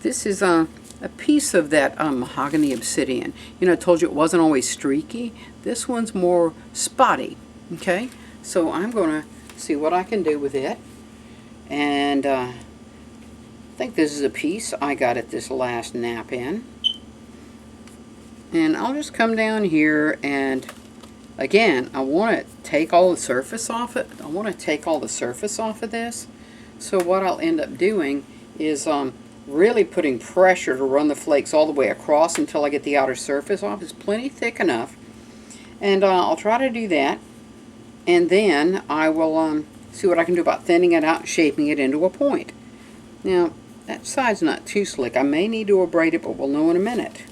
this is a piece of that mahogany obsidian. You know, I told you it wasn't always streaky. This one's more spotty. Okay, so I'm going to see what I can do with it. And I think this is a piece I got at this last Knap in. And I'll just come down here, and again, I want to take all the surface off it. I want to take all the surface off of this. So what I'll end up doing is really putting pressure to run the flakes all the way across until I get the outer surface off. It's plenty thick enough. And I'll try to do that. And then I will see what I can do about thinning it out and shaping it into a point. Now, that side's not too slick. I may need to abrade it, but we'll know in a minute.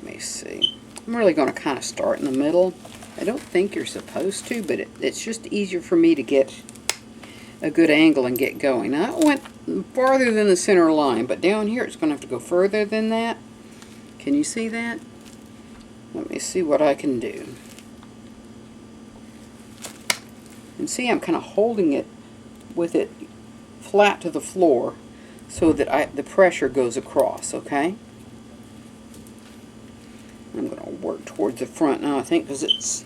Let me see. I'm really going to kind of start in the middle. I don't think you're supposed to, but it's just easier for me to get a good angle and get going. Now, I went farther than the center line, but down here it's going to have to go further than that. Can you see that? Let me see what I can do. And see, I'm kind of holding it with it flat to the floor so that the pressure goes across, okay? I'm going to work towards the front now, I think, because it's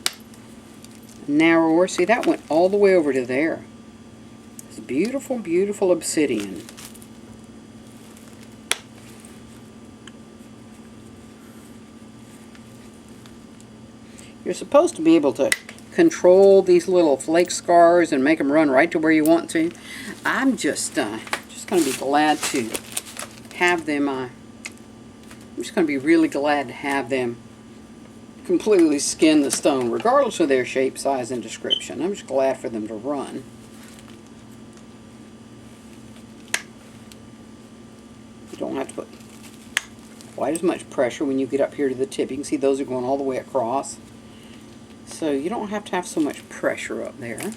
narrower. See, that went all the way over to there. It's beautiful, beautiful obsidian. You're supposed to be able to control these little flake scars and make them run right to where you want to. I'm just going to be glad to have them. I'm just going to be really glad to have them completely skin the stone, regardless of their shape, size, and description. I'm just glad for them to run. You don't have to put quite as much pressure when you get up here to the tip. You can see those are going all the way across. So you don't have to have so much pressure up there.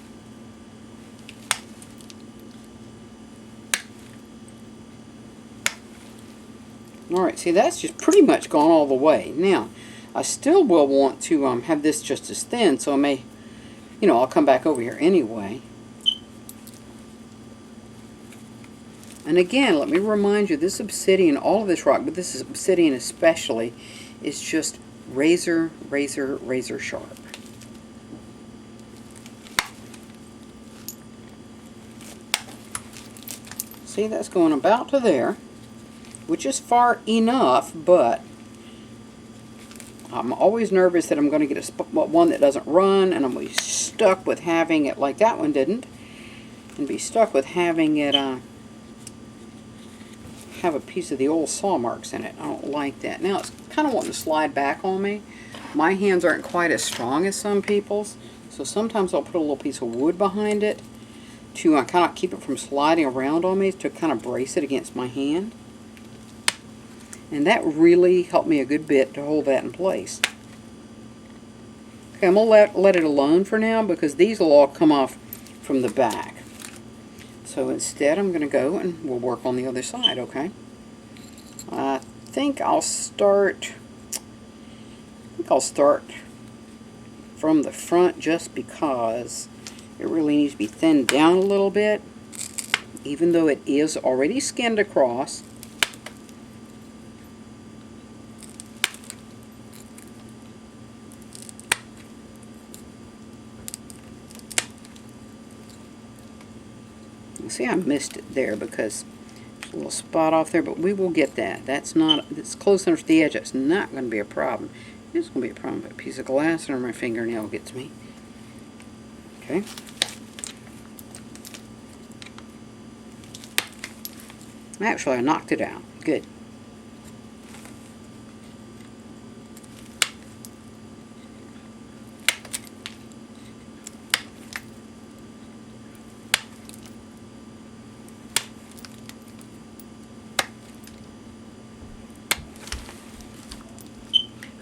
Alright, see, that's just pretty much gone all the way. Now, I still will want to have this just as thin, so I may, you know, I'll come back over here anyway. And again, let me remind you, this obsidian, all of this rock, but this is obsidian especially, is just razor, razor, razor sharp. See, that's going about to there, which is far enough, but I'm always nervous that I'm going to get one that doesn't run, and I'm going to be stuck with having it like that one didn't, and be stuck with having it have a piece of the old saw marks in it. I don't like that. Now it's kind of wanting to slide back on me. My hands aren't quite as strong as some people's, so sometimes I'll put a little piece of wood behind it to kind of keep it from sliding around on me, to kind of brace it against my hand. And that really helped me a good bit to hold that in place. Okay, I'm going to let it alone for now, because these will all come off from the back. So instead I'm going to go and we'll work on the other side, okay? I think I'll start from the front, just because it really needs to be thinned down a little bit, even though it is already skinned across. See, I missed it there because there's a little spot off there, but we will get that. It's close enough to the edge. That's not going to be a problem. It's going to be a problem, but a piece of glass under my fingernail gets me. Okay. Actually, I knocked it out. Good.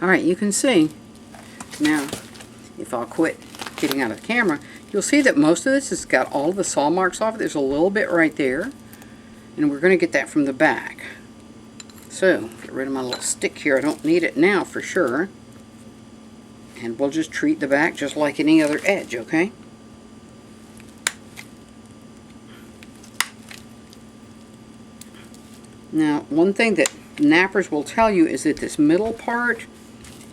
Alright, you can see, now, if I'll quit getting out of the camera, you'll see that most of this has got all of the saw marks off it. There's a little bit right there, and we're going to get that from the back. So, get rid of my little stick here. I don't need it now for sure. And we'll just treat the back just like any other edge, okay? Now, one thing that knappers will tell you is that this middle part,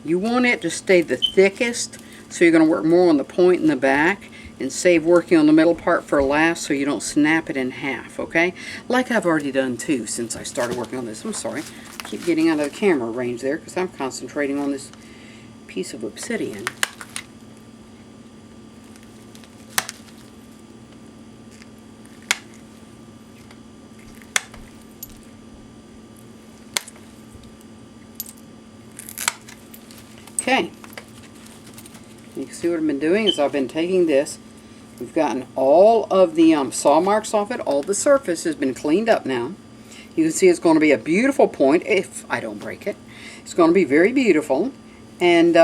you want it to stay the thickest, so you're going to work more on the point in the back and save working on the middle part for last so you don't snap it in half, okay? Like I've already done too since I started working on this. I'm sorry, I keep getting out of the camera range there because I'm concentrating on this piece of obsidian. Okay, you can see what I've been doing is I've been taking this. We've gotten all of the saw marks off it. All the surface has been cleaned up now. You can see it's going to be a beautiful point if I don't break it. It's going to be very beautiful, and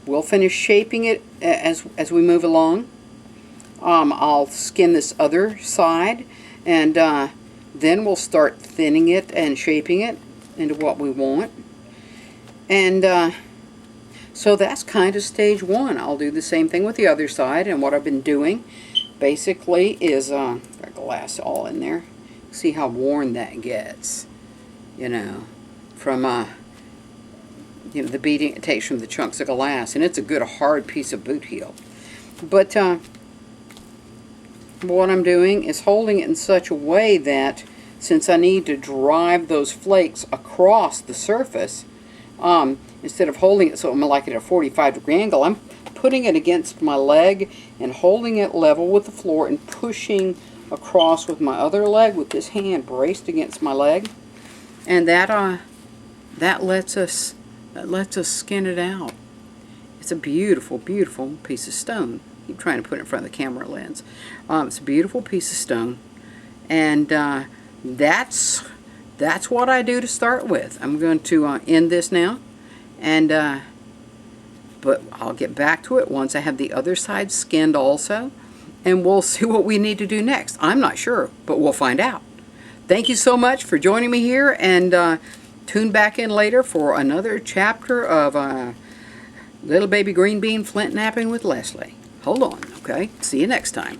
we'll finish shaping it as we move along. I'll skin this other side, and then we'll start thinning it and shaping it into what we want. And so that's kind of stage one. I'll do the same thing with the other side, and what I've been doing basically is got glass all in there. See how worn that gets, you know, from you know, the beating it takes from the chunks of glass, and it's a good hard piece of boot heel. But what I'm doing is holding it in such a way that since I need to drive those flakes across the surface, instead of holding it so I'm like at a 45-degree angle, I'm putting it against my leg and holding it level with the floor and pushing across with my other leg with this hand braced against my leg, and that lets us skin it out. It's a beautiful, beautiful piece of stone. Keep trying to put it in front of the camera lens. It's a beautiful piece of stone, and that's what I do to start with. I'm going to end this now, and but I'll get back to it once I have the other side skinned also, and we'll see what we need to do next. I'm not sure, but we'll find out. Thank you so much for joining me here, and tune back in later for another chapter of Little Baby Green Bean Flint Knapping with Leslie. Hold on, okay? See you next time.